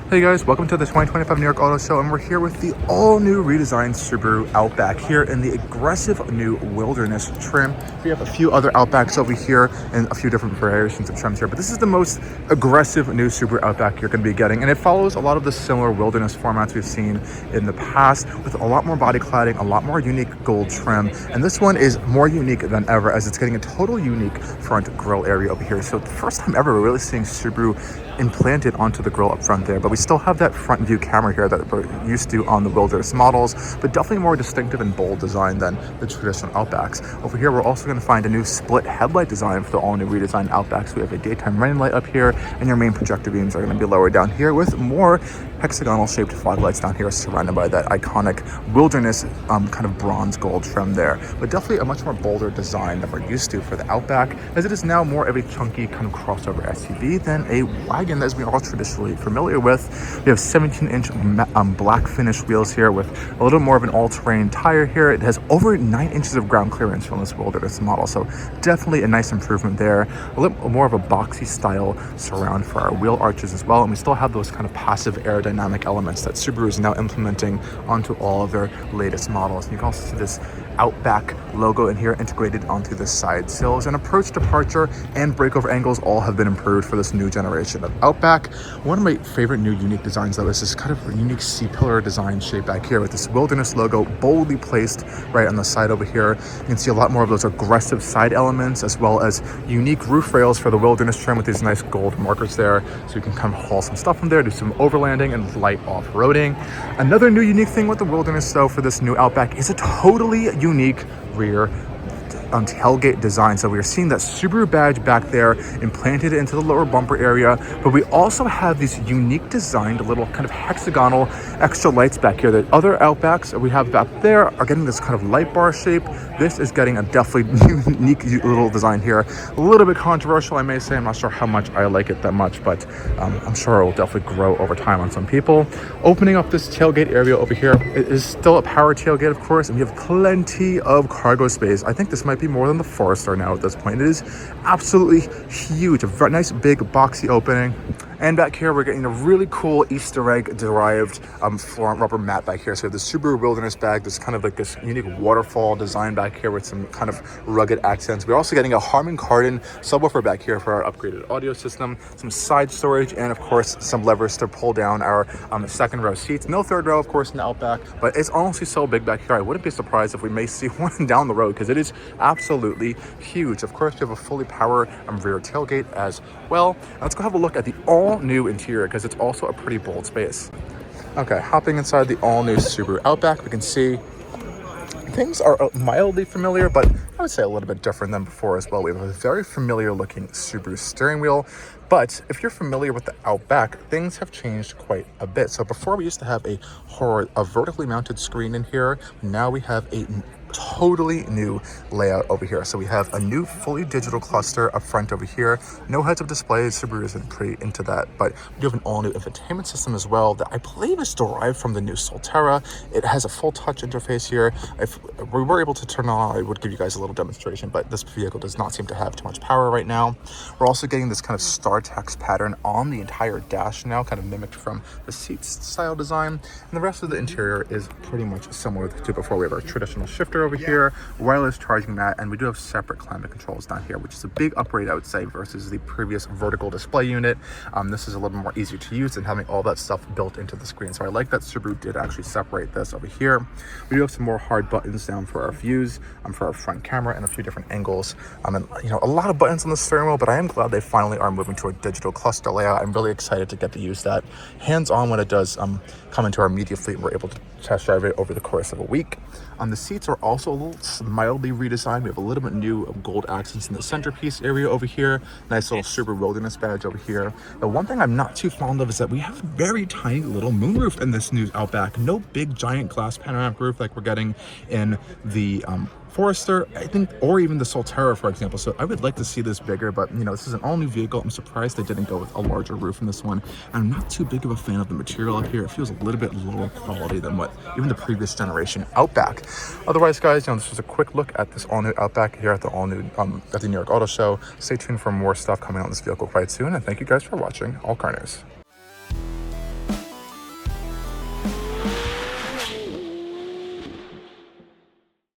Hey guys, welcome to the 2025 New York Auto Show, and we're here with the all-new redesigned Subaru Outback here in the aggressive new wilderness trim. We have a few other Outbacks over here and a few different variations of trims here, but this is the most aggressive new Subaru Outback you're going to be getting, and it follows a lot of the similar wilderness formats we've seen in the past with a lot more body cladding, a lot more unique gold trim, and this one is more unique than ever as it's getting a total unique front grille area over here. So the first time ever we're really seeing Subaru implanted onto the grille up front there, but we still have that front view camera here that we're used to on the wilderness models, but definitely more distinctive and bold design than the traditional Outbacks. Over here we're also going to find a new split headlight design for the all new redesigned Outbacks. We have a daytime running light up here, and your main projector beams are going to be lower down here with more hexagonal shaped fog lights down here surrounded by that iconic wilderness kind of bronze gold trim there, but definitely a much more bolder design than we're used to for the Outback, as it is now more of a chunky kind of crossover SUV than a wagon as we are all traditionally familiar with. We have 17-inch black finish wheels here with a little more of an all-terrain tire here. It has over 9 inches of ground clearance from this wilderness model, so definitely a nice improvement there. A little more of a boxy style surround for our wheel arches as well, and we still have those kind of passive aerodynamic elements that Subaru is now implementing onto all of their latest models. And you can also see this Outback logo in here integrated onto the side sills, and approach, departure, and breakover angles all have been improved for this new generation of Outback. One of my favorite new unique designs though is this kind of unique C-pillar design shape back here with this wilderness logo boldly placed right on the side over here. You can see a lot more of those aggressive side elements as well as unique roof rails for the wilderness trim with these nice gold markers there, so you can kind of haul some stuff from there, do some overlanding and light off-roading. Another new unique thing with the wilderness though for this new Outback is a totally unique rear tailgate design. So we're seeing that Subaru badge back there implanted into the lower bumper area, but we also have these unique designed little kind of hexagonal extra lights back here that other Outbacks that we have back there are getting this kind of light bar shape. This is getting a definitely unique little design here. A little bit controversial, I may say. I'm not sure how much I like it that much, but I'm sure it will definitely grow over time on some people. Opening up this tailgate area over here, it is still a power tailgate, of course, and we have plenty of cargo space. I think this might be more than the Forester now at this point. It is absolutely huge, a very nice big boxy opening. And back here we're getting a really cool Easter egg derived front rubber mat back here. So we have the Subaru Wilderness bag, this kind of like this unique waterfall design back here with some kind of rugged accents. We're also getting a Harman Kardon subwoofer back here for our upgraded audio system, some side storage, and of course some levers to pull down our second row seats. No third row, of course, in the Outback, but it's honestly so big back here. I wouldn't be surprised if we may see one down the road because it is absolutely huge. Of course, we have a fully power rear tailgate as well. Let's go have a look at the all-new interior because it's also a pretty bold space. Okay, hopping inside the all-new Subaru Outback, we can see things are mildly familiar, but I would say a little bit different than before as well. We have a very familiar looking Subaru steering wheel, but if you're familiar with the Outback, things have changed quite a bit. So before we used to have a vertically mounted screen in here. Now we have a totally new layout over here. So we have a new fully digital cluster up front over here. No heads-up displays. Subaru isn't pretty into that, but we do have an all-new infotainment system as well that I believe is derived from the new Solterra. It has a full touch interface here. If we were able to turn on, I would give you guys a little demonstration, but this vehicle does not seem to have too much power right now. We're also getting this kind of star text pattern on the entire dash now, kind of mimicked from the seats style design, and the rest of the interior is pretty much similar to before. We have our traditional shifter over here, wireless charging mat, and we do have separate climate controls down here, which is a big upgrade I would say versus the previous vertical display unit. This is a little more easier to use and having all that stuff built into the screen. So I like that Subaru did actually separate this over here. We do have some more hard buttons down for our views, for our front camera, and a few different angles. And you know, a lot of buttons on the steering wheel, but I am glad they finally are moving to a digital cluster layout. I'm really excited to get to use that hands-on when it does come into our media fleet. We're able to test drive it over the course of a week. The seats are also a little mildly redesigned. We have a little bit new gold accents in the centerpiece area over here. Nice little Subaru Wilderness badge over here. The one thing I'm not too fond of is that we have a very tiny little moonroof in this new Outback. No big giant glass panoramic roof like we're getting in the Forester, I think, or even the Solterra, for example. So I would like to see this bigger, but you know, this is an all-new vehicle. I'm surprised they didn't go with a larger roof in this one. I'm not too big of a fan of the material up here. It feels a little bit lower quality than what even the previous generation Outback. Otherwise, guys, you know, this was a quick look at this all-new Outback here at the all-new at the New York Auto Show. Stay tuned for more stuff coming out on this vehicle quite soon, and thank you guys for watching Allcarnews.